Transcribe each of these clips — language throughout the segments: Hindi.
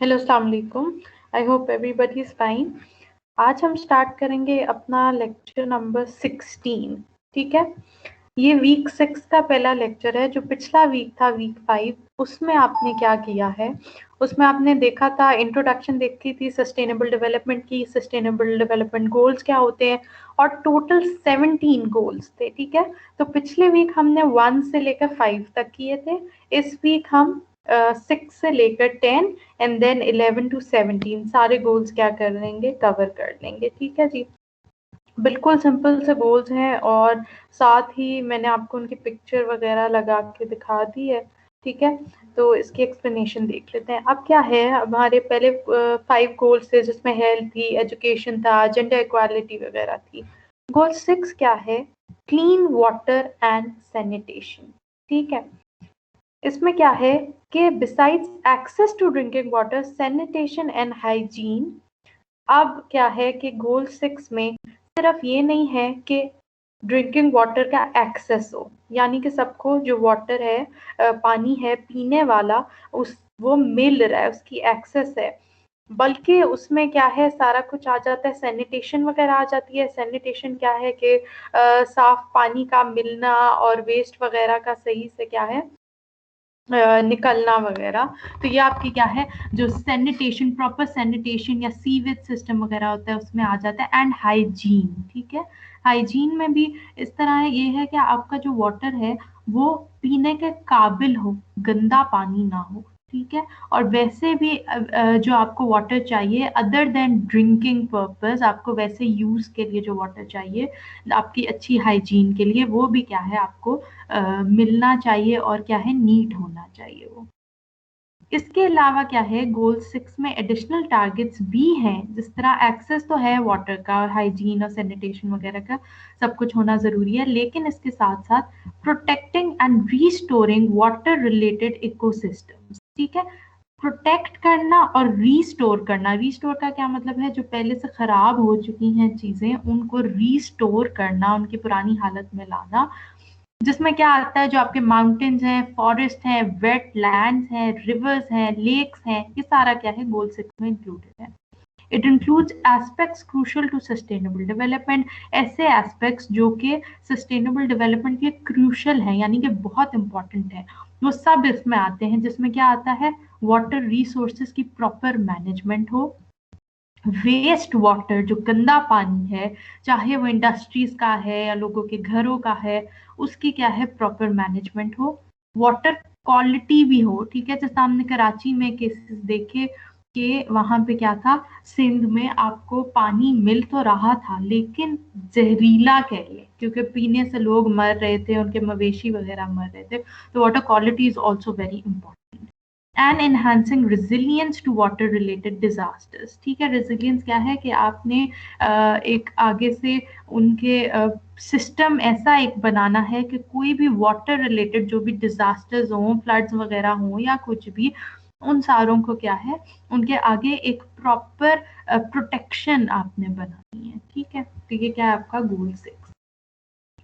हेलो, अस्सलाम वालेकुम। I hope everybody is fine. आज हम स्टार्ट करेंगे अपना लेक्चर नंबर 16। ठीक है, ये वीक 6 का पहला लेक्चर है। जो पिछला वीक था, वीक 5, उसमें आपने क्या किया है, उसमें आपने देखा था, इंट्रोडक्शन देखी थी सस्टेनेबल डेवलपमेंट की, सस्टेनेबल डेवलपमेंट गोल्स क्या होते हैं, और टोटल 17 गोल्स थे। ठीक है, तो पिछले वीक हमने 1 से लेकर 5 तक किए थे। इस वीक हम 6 से लेकर 10 एंड देन 11 to 17 सारे गोल्स क्या कर लेंगे, कवर कर लेंगे। ठीक है जी, बिल्कुल सिंपल से गोल्स हैं, और साथ ही मैंने आपको उनकी पिक्चर वगैरह लगा के दिखा दी है। ठीक है, तो इसकी एक्सप्लेनेशन देख लेते हैं। अब क्या है, हमारे पहले 5 गोल्स थे, जिसमें हेल्थ थी, एजुकेशन था, जेंडर इक्वालिटी वगैरह थी। गोल 6 क्या है, क्लीन वाटर एंड सैनिटेशन। ठीक है, इसमें क्या है कि besides access to drinking water, sanitation and hygiene. अब क्या है कि गोल 6 में सिर्फ ये नहीं है कि ड्रिंकिंग वाटर का एक्सेस हो, यानी कि सबको जो वाटर है, पानी है पीने वाला, उस वो मिल रहा है, उसकी एक्सेस है, बल्कि उसमें क्या है, सारा कुछ आ जाता है, सैनिटेशन वगैरह आ जाती है। सैनिटेशन क्या है कि साफ पानी का मिलना और वेस्ट वगैरह का सही से क्या है, निकलना वगैरह। तो ये आपकी क्या है, जो सैनिटेशन, प्रॉपर सैनिटेशन या सीवेज सिस्टम वगैरह होता है, उसमें आ जाता है। एंड हाइजीन, ठीक है, हाइजीन में भी इस तरह है, ये है कि आपका जो वाटर है वो पीने के काबिल हो, गंदा पानी ना हो। ठीक है, और वैसे भी जो आपको वाटर चाहिए अदर देन ड्रिंकिंग पर्पस, आपको वैसे यूज के लिए जो वाटर चाहिए आपकी अच्छी हाइजीन के लिए, वो भी क्या है, आपको मिलना चाहिए, और क्या है, नीट होना चाहिए वो। इसके अलावा क्या है, गोल 6 में एडिशनल टारगेट्स भी हैं। जिस तरह एक्सेस तो है वाटर का, हाइजीन और सैनिटेशन वगैरह का सब कुछ होना ज़रूरी है, लेकिन इसके साथ साथ protecting and restoring water related ecosystems. ठीक है, प्रोटेक्ट करना और रीस्टोर करना। रीस्टोर का क्या मतलब है, जो पहले से खराब हो चुकी हैं चीज़ें, उनको रीस्टोर करना, उनकी पुरानी हालत में लाना। जिसमें क्या आता है, जो आपके माउंटेन्स हैं, फॉरेस्ट हैं, वेटलैंड्स हैं, रिवर्स हैं, लेक्स हैं, ये सारा क्या है, गोल 6 में इंक्लूडेड है। It includes aspects crucial to sustainable development, ऐसे एस्पेक्ट्स जो कि सस्टेनेबल डेवलपमेंट के क्रूशियल हैं, यानी कि बहुत इंपॉर्टेंट है, वो सब इसमें आते हैं। जिसमें क्या आता है, वाटर रिसोर्सेज की प्रॉपर मैनेजमेंट हो, वेस्ट वाटर जो गंदा पानी है, चाहे वो इंडस्ट्रीज का है या लोगों के घरों का है, उसकी क्या है, प्रॉपर मैनेजमेंट हो, वाटर क्वालिटी भी हो। ठीक है, जैसे हमने कराची में केसेस देखे कि वहां पे क्या था, सिंध में आपको पानी मिल तो रहा था लेकिन जहरीला कह ले, क्योंकि पीने से लोग मर रहे थे, उनके मवेशी वगैरह मर रहे थे। तो water quality is also very important. And enhancing resilience to water related disasters. ठीक है, रेजिलियंस क्या है कि आपने एक आगे से उनके सिस्टम ऐसा एक बनाना है कि कोई भी वाटर रिलेटेड जो भी डिजास्टर्स हों, फ्लड्स वगैरह हों या कुछ भी, उन सारों को क्या है, उनके आगे एक प्रॉपर प्रोटेक्शन आपने बनानी है। ठीक है, तो ये क्या है आपका गोल 6।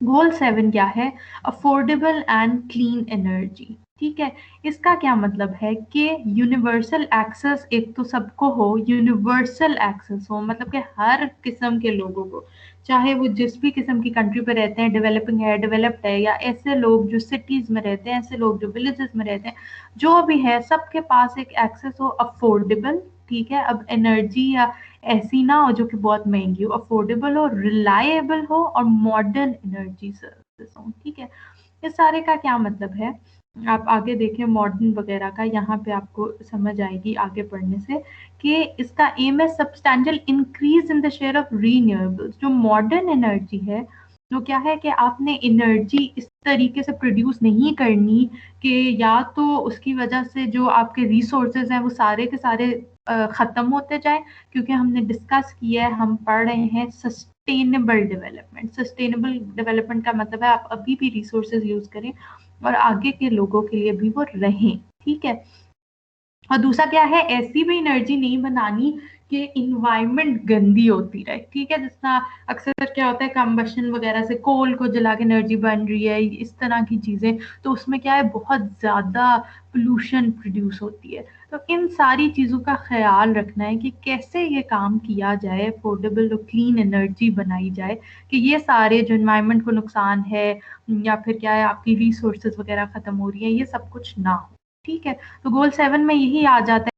गोल 7 क्या है, अफोर्डेबल एंड क्लीन एनर्जी। ठीक है, इसका क्या मतलब है कि यूनिवर्सल एक्सेस एक तो सबको हो, यूनिवर्सल एक्सेस हो, मतलब कि हर किस्म के लोगों को, चाहे वो जिस भी किस्म की कंट्री पे रहते हैं, डेवलपिंग है, डेवलप्ड है, या ऐसे लोग जो सिटीज में रहते हैं, ऐसे लोग जो विलेजेस में रहते हैं, जो भी है, सबके पास एक एक्सेस हो, अफोर्डेबल। ठीक है, अब एनर्जी या ऐसी ना हो जो कि बहुत महंगी हो, अफोर्डेबल हो, रिलायबल हो, और मॉडर्न एनर्जी सर्विसेज हो। ठीक है, इस सारे का क्या मतलब है, आप आगे देखें मॉडर्न वगैरह का, यहाँ पे आपको समझ आएगी आगे पढ़ने से कि इसका एम है substantial increase in the share of renewables. जो मॉडर्न एनर्जी है, तो क्या है कि आपने एनर्जी इस तरीके से प्रोड्यूस नहीं करनी कि या तो उसकी वजह से जो आपके रिसोर्सेज हैं वो सारे के सारे खत्म होते जाए, क्योंकि हमने डिस्कस किया है, हम पढ़ रहे हैं सस्टेनेबल डेवलपमेंट। सस्टेनेबल डेवलपमेंट का मतलब है आप अभी भी रिसोर्सेज यूज करें और आगे के लोगों के लिए भी वो रहें। ठीक है, और दूसरा क्या है, ऐसी भी एनर्जी नहीं बनानी कि इन्वायरमेंट गंदी होती रहे, ठीक है। जितना अक्सर क्या होता है, कंबशन वगैरह से कोल को जला के एनर्जी बन रही है, इस तरह की चीजें, तो उसमें क्या है, बहुत ज्यादा पोल्यूशन प्रोड्यूस होती है। तो इन सारी चीजों का ख्याल रखना है कि कैसे ये काम किया जाए, अफोर्डेबल और क्लीन एनर्जी बनाई जाए, कि ये सारे जो इन्वायरमेंट को नुकसान है या फिर क्या है, आपकी रिसोर्सेज वगैरह खत्म हो रही है, ये सब कुछ ना हो, ठीक है। तो गोल 7 में यही आ जाता है,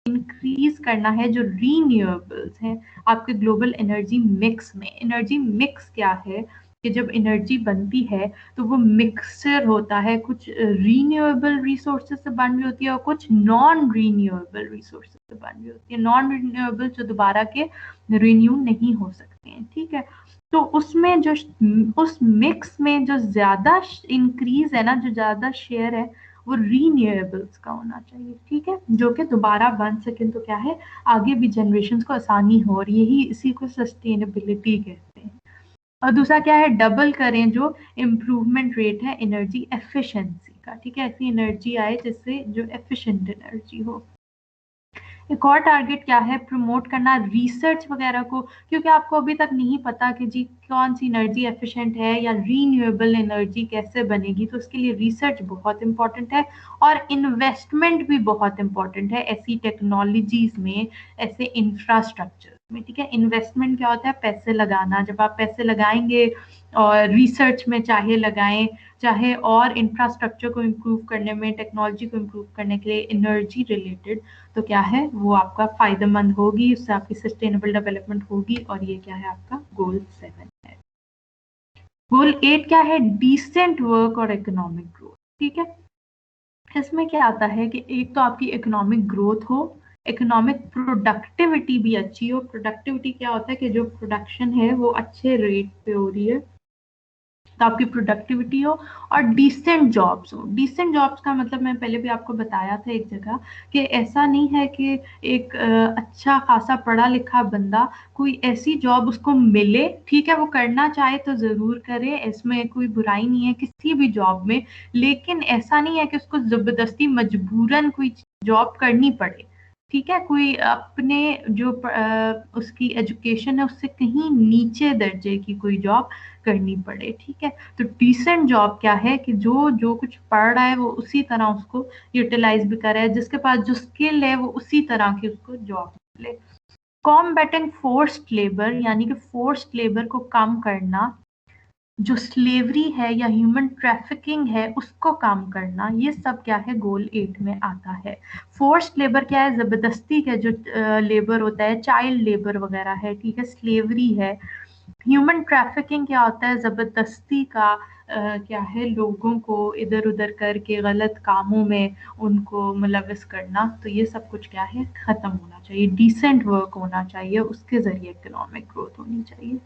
इंक्रीज करना है जो रीन्यूएबल्स हैं आपके ग्लोबल एनर्जी मिक्स में। एनर्जी मिक्स क्या है, कि जब एनर्जी बनती है तो वो मिक्सचर होता है, कुछ रीन्यूएबल रिसोर्सेज से बन रही होती है और कुछ नॉन रीन्यूएबल रिसोर्सेज से बन रही होती है। नॉन रीन्यूएबल जो दोबारा के रिन्यू नहीं हो सकते हैं, ठीक है। तो उसमें जो उस मिक्स में जो ज्यादा इंक्रीज है ना, जो ज्यादा शेयर है, वो रीन्यूएबल्स का होना चाहिए, ठीक है, जो कि दोबारा बन सके। तो क्या है, आगे भी जनरेशन को आसानी हो, और यही इसी को सस्टेनेबिलिटी कहते हैं। और दूसरा क्या है, डबल करें जो इम्प्रूवमेंट रेट है एनर्जी एफिशिएंसी का, ठीक है। ऐसी एनर्जी आए जिससे जो एफिशिएंट एनर्जी हो। एक और टारगेट क्या है, प्रमोट करना रिसर्च वगैरह को, क्योंकि आपको अभी तक नहीं पता कि जी कौन सी एनर्जी एफिशिएंट है या रीन्यूएबल एनर्जी कैसे बनेगी, तो उसके लिए रिसर्च बहुत इंपॉर्टेंट है, और इन्वेस्टमेंट भी बहुत इंपॉर्टेंट है ऐसी टेक्नोलॉजीज में, ऐसे इंफ्रास्ट्रक्चर में, ठीक है। इन्वेस्टमेंट क्या होता है, पैसे लगाना। जब आप पैसे लगाएंगे और रिसर्च में चाहे लगाएं, चाहे और इंफ्रास्ट्रक्चर को इम्प्रूव करने में, टेक्नोलॉजी को इम्प्रूव करने के लिए, एनर्जी रिलेटेड, तो क्या है, वो आपका फायदेमंद होगी, उससे आपकी सस्टेनेबल डेवलपमेंट होगी, और ये क्या है, आपका गोल 7 है। गोल 8 क्या है, डिसेंट वर्क और इकोनॉमिक ग्रोथ, ठीक है। इसमें क्या आता है कि एक तो आपकी इकोनॉमिक ग्रोथ हो, इकोनॉमिक प्रोडक्टिविटी भी अच्छी हो। प्रोडक्टिविटी क्या होता है, कि जो प्रोडक्शन है वो अच्छे रेट पे हो रही है, तो आपकी प्रोडक्टिविटी हो, और डिसेंट जॉब्स हो। डिसेंट जॉब्स का मतलब मैं पहले भी आपको बताया था एक जगह, कि ऐसा नहीं है कि एक अच्छा खासा पढ़ा लिखा बंदा कोई ऐसी जॉब उसको मिले, ठीक है, वो करना चाहे तो जरूर करे, इसमें कोई बुराई नहीं है किसी भी जॉब में, लेकिन ऐसा नहीं है कि उसको जबरदस्ती मजबूरन कोई जॉब करनी पड़े, ठीक है। कोई अपने जो उसकी एजुकेशन है उससे कहीं नीचे दर्जे की कोई जॉब करनी पड़े, ठीक है। तो डिसेंट जॉब क्या है, कि जो जो कुछ पढ़ रहा है वो उसी तरह उसको यूटिलाइज भी कर रहा है, जिसके पास जो स्किल है वो उसी तरह की उसको जॉब मिले। कॉम्बैटिंग फोर्स्ड लेबर, यानी कि फोर्स्ड लेबर को कम करना, जो स्लेवरी है या ह्यूमन ट्रैफिकिंग है उसको कम करना, ये सब क्या है, गोल 8 में आता है। फोर्स्ड लेबर क्या है, जबरदस्ती का जो लेबर होता है, चाइल्ड लेबर वगैरह है, ठीक है, स्लेवरी है। ह्यूमन ट्रैफिकिंग क्या होता है, जबरदस्ती का क्या है, लोगों को इधर उधर करके गलत कामों में उनको मुलविस करना। तो ये सब कुछ क्या है, खत्म होना चाहिए, डिसेंट वर्क होना चाहिए, उसके जरिए इकोनॉमिक ग्रोथ होनी चाहिए।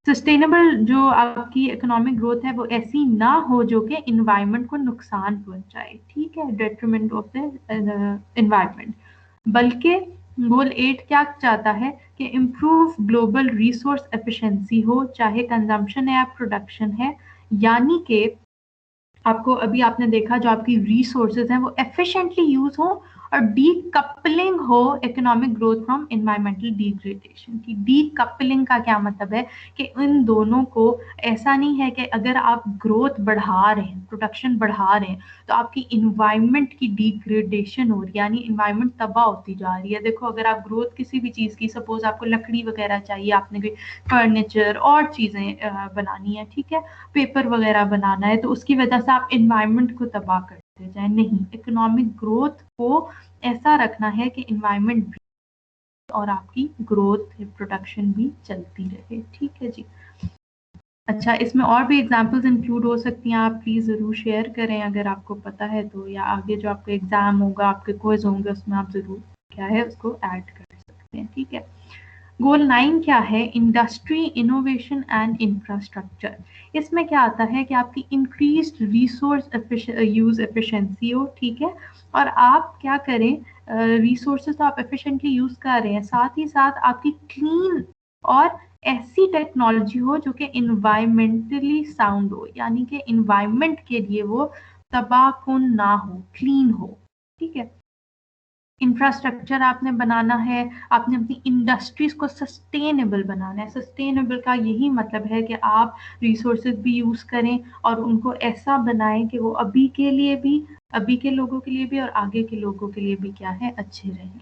सस्टेनेबल जो आपकी इकोनॉमिक ग्रोथ है वो ऐसी ना हो जो कि इन्वायरमेंट को नुकसान पहुंचाए, ठीक है, डेट्रीमेंट ऑफ द इन्वायरमेंट, बल्कि गोल 8 क्या चाहता है, कि इम्प्रूव ग्लोबल रिसोर्स एफिशिएंसी हो, चाहे कंजम्पशन है या प्रोडक्शन है, यानी कि आपको अभी आपने देखा जो आपकी रिसोर्सेज हैं वो एफिशिएंटली यूज हो, और डीकपलिंग हो economic growth from environmental degradation की। डीकपलिंग का क्या मतलब है, कि इन दोनों को, ऐसा नहीं है कि अगर आप ग्रोथ बढ़ा रहे हैं, प्रोडक्शन बढ़ा रहे हैं, तो आपकी इन्वायरमेंट की डिग्रेडेशन हो रही है, यानी इन्वायरमेंट तबाह होती जा रही है। देखो, अगर आप ग्रोथ किसी भी चीज़ की, सपोज आपको लकड़ी वगैरह चाहिए, आपने कोई फर्नीचर और चीज़ें बनानी है, ठीक है, पेपर वगैरह बनाना है, तो उसकी वजह से आप इन्वायरमेंट को तबाह करते जाए, नहीं। इकोनॉमिक ग्रोथ को ऐसा रखना है कि इन्वायरमेंट भी और आपकी ग्रोथ प्रोडक्शन भी चलती रहे, ठीक है जी। अच्छा, इसमें और भी एग्जांपल्स इंक्लूड हो सकती हैं, आप प्लीज़ ज़रूर शेयर करें अगर आपको पता है तो, या आगे जो आपका एग्ज़ाम होगा, आपके क्विज होंगे, उसमें आप ज़रूर क्या है उसको ऐड कर सकते हैं, ठीक है। गोल 9 क्या है, इंडस्ट्री इनोवेशन एंड इंफ्रास्ट्रक्चर। इसमें क्या आता है कि आपकी इंक्रीज्ड रिसोर्स यूज एफिशिएंसी हो, ठीक है, और आप क्या करें, रिसोर्सेज तो आप एफिशिएंटली यूज कर रहे हैं, साथ ही साथ आपकी क्लीन और ऐसी टेक्नोलॉजी हो जो कि इन्वायरमेंटली साउंड हो, यानी कि इन्वायरमेंट के लिए वो तबाहकुन ना हो, क्लीन हो, ठीक है। इंफ्रास्ट्रक्चर आपने बनाना है, आपने अपनी इंडस्ट्रीज को सस्टेनेबल बनाना है। सस्टेनेबल का यही मतलब है कि आप रिसोर्सेज भी यूज करें और उनको ऐसा बनाएं कि वो अभी के लिए भी, अभी के लोगों के लिए भी और आगे के लोगों के लिए भी क्या है, अच्छे रहें।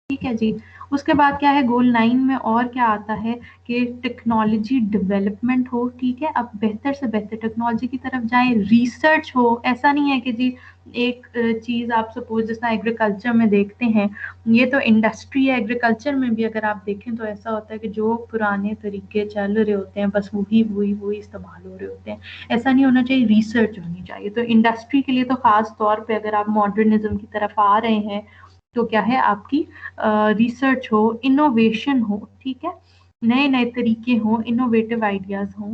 ठीक है जी। उसके बाद क्या है, गोल 9 में और क्या आता है कि टेक्नोलॉजी डेवलपमेंट हो। ठीक है, अब बेहतर से बेहतर टेक्नोलॉजी की तरफ जाएं, रिसर्च हो। ऐसा नहीं है कि जी एक चीज आप सपोज जैसा एग्रीकल्चर में देखते हैं, ये तो इंडस्ट्री है, एग्रीकल्चर में भी अगर आप देखें तो ऐसा होता है कि जो पुराने तरीके चल रहे होते हैं बस वही वही वही इस्तेमाल हो रहे होते हैं। ऐसा नहीं होना चाहिए, रिसर्च होनी चाहिए। तो इंडस्ट्री के लिए तो खास तौर पे अगर आप मॉडर्निज्म की तरफ आ रहे हैं तो क्या है, आपकी रिसर्च हो, इनोवेशन हो। ठीक है, नए नए तरीके हों, इनोवेटिव आइडियाज हों,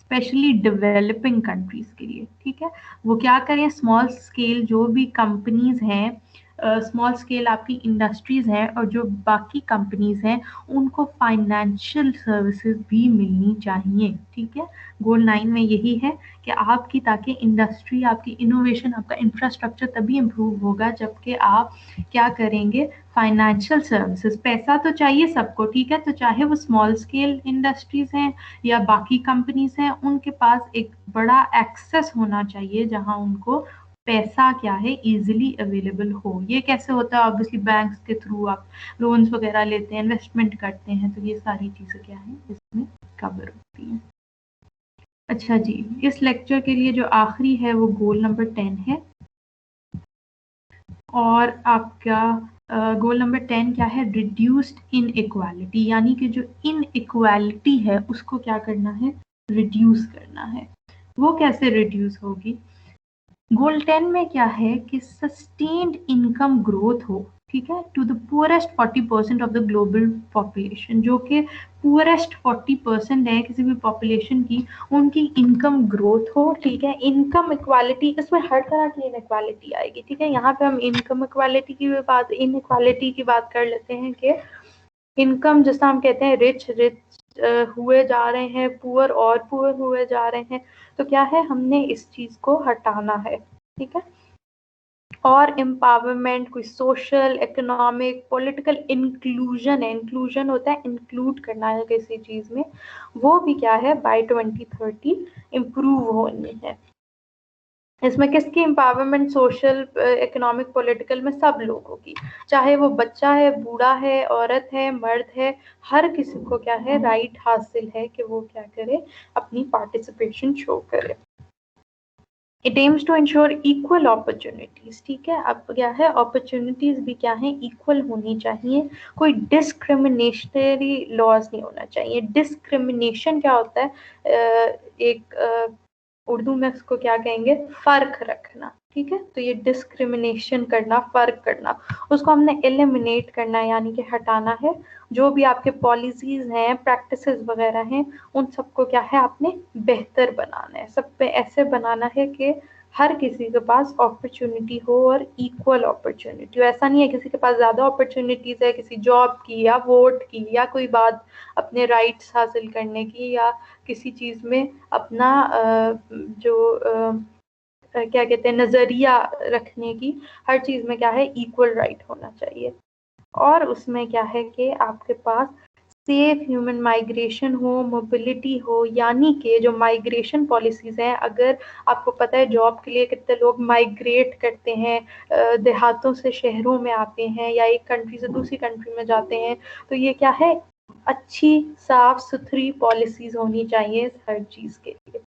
स्पेशली डेवलपिंग कंट्रीज के लिए। ठीक है, वो क्या करें, स्मॉल स्केल जो भी कंपनीज हैं, स्मॉल स्केल आपकी इंडस्ट्रीज हैं और जो बाकी कंपनीज हैं उनको फाइनेंशियल सर्विसेज भी मिलनी चाहिए। ठीक है, गोल 9 में यही है कि आपकी, ताकि इंडस्ट्री, आपकी इनोवेशन, आपका इंफ्रास्ट्रक्चर तभी इम्प्रूव होगा जबकि आप क्या करेंगे, फाइनेंशियल सर्विसेज। पैसा तो चाहिए सबको, ठीक है, तो चाहे वो स्मॉल स्केल इंडस्ट्रीज हैं या बाकी कंपनीज हैं, उनके पास एक बड़ा एक्सेस होना चाहिए जहां उनको पैसा क्या है, इजीली अवेलेबल हो। ये कैसे होता है, ऑब्वियसली बैंक्स के थ्रू आप लोन्स वगैरह लेते हैं, इन्वेस्टमेंट करते हैं, तो ये सारी चीजें क्या है इसमें कवर होती हैं। अच्छा जी, इस लेक्चर के लिए जो आखिरी है वो गोल नंबर 10 है। और आपका गोल नंबर 10 क्या है, रिड्यूस्ड इन इक्वालिटी, यानी कि जो इन इक्वालिटी है उसको क्या करना है, रिड्यूस करना है। वो कैसे रिड्यूस होगी, गोल 10 में क्या है कि सस्टेन्ड इनकम ग्रोथ हो। ठीक है, to the poorest 40% of the global population, जो कि पुअरेस्ट 40% है किसी भी पॉपुलेशन की, उनकी इनकम ग्रोथ हो। ठीक है, इनकम इक्वालिटी, इसमें हर तरह की इनइक्वालिटी आएगी। ठीक है, यहाँ पे हम इनकम इक्वालिटी की बात, इनइक्वालिटी की बात कर लेते हैं कि इनकम जैसा हम कहते हैं, रिच रिच हुए जा रहे हैं, पुअर और पुअर हुए जा रहे हैं। तो क्या है, हमने इस चीज को हटाना है। ठीक है, और एम्पावरमेंट, कोई सोशल, इकोनॉमिक, पॉलिटिकल इंक्लूजन है। इंक्लूजन होता है इंक्लूड करना है किसी चीज में, वो भी क्या है बाय 2030 इम्प्रूव होनी है। इसमें किसकी एम्पावरमेंट, सोशल, इकोनॉमिक, पॉलिटिकल में सब लोगों की, चाहे वो बच्चा है, बूढ़ा है, औरत है, मर्द है, हर किसी को क्या है, राइट हासिल है कि वो क्या करे, अपनी पार्टिसिपेशन शो करे। It aims to ensure equal opportunities. ठीक है, अब क्या है, अपॉर्चुनिटीज भी क्या है, इक्वल होनी चाहिए, कोई डिस्क्रिमिनेशनरी लॉज नहीं होना चाहिए। डिस्क्रिमिनेशन क्या होता है, एक उर्दू में उसको क्या कहेंगे, फर्क रखना। ठीक है, तो ये डिस्क्रिमिनेशन करना, फर्क करना, उसको हमने एलिमिनेट करना है, यानी कि हटाना है। जो भी आपके पॉलिसीज हैं, प्रैक्टिसेस वगैरह हैं, उन सबको क्या है, आपने बेहतर बनाना है, सब पे ऐसे बनाना है कि हर किसी के पास अपॉर्चुनिटी हो और इक्वल अपॉर्चुनिटी हो। ऐसा नहीं है किसी के पास ज्यादा अपॉर्चुनिटीज है किसी जॉब की या वोट की या कोई बात अपने राइट्स हासिल करने की या किसी चीज में अपना जो क्या कहते हैं, नजरिया रखने की। हर चीज में क्या है, इक्वल राइट होना चाहिए। और उसमें क्या है कि आपके पास सेफ ह्यूमन माइग्रेशन हो, मोबिलिटी हो, यानी कि जो माइग्रेशन पॉलिसीज हैं, अगर आपको पता है जॉब के लिए कितने लोग माइग्रेट करते हैं, देहातों से शहरों में आते हैं या एक कंट्री से दूसरी कंट्री में जाते हैं, तो ये क्या है, अच्छी साफ सुथरी पॉलिसीज होनी चाहिए हर चीज के लिए।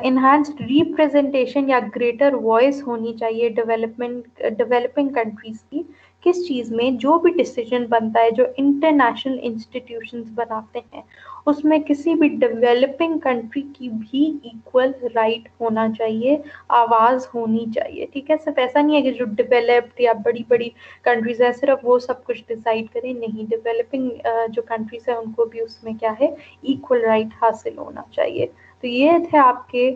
इन्हांस्ड रिप्रेजेंटेशन या ग्रेटर वॉइस होनी चाहिए डेवलपिंग कंट्रीज की। किस चीज में, जो भी डिसीजन बनता है, जो इंटरनेशनल इंस्टीट्यूशंस बनाते हैं, उसमें किसी भी डेवलपिंग कंट्री की भी इक्वल राइट होना चाहिए, आवाज होनी चाहिए। ठीक है, सिर्फ ऐसा नहीं है कि जो डेवलप्ड या बड़ी बड़ी कंट्रीज है सिर्फ वो सब कुछ डिसाइड करें, नहीं, डेवलपिंग जो कंट्रीज है उनको भी उसमें क्या है, इक्वल राइट हासिल होना चाहिए। तो ये थे आपके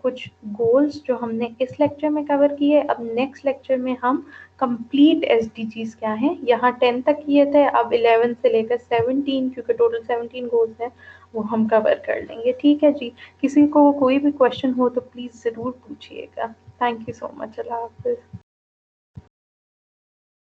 कुछ गोल्स जो हमने इस लेक्चर में कवर किए। अब नेक्स्ट लेक्चर में हम कंप्लीट एसडीजीज क्या है, यहाँ 10 तक किए थे, अब 11 से लेकर 17, क्योंकि टोटल 17 गोल्स हैं, वो हम कवर कर लेंगे। ठीक है जी, किसी को कोई भी क्वेश्चन हो तो प्लीज़ ज़रूर पूछिएगा। थैंक यू सो मच, अल्लाह हाफिज़।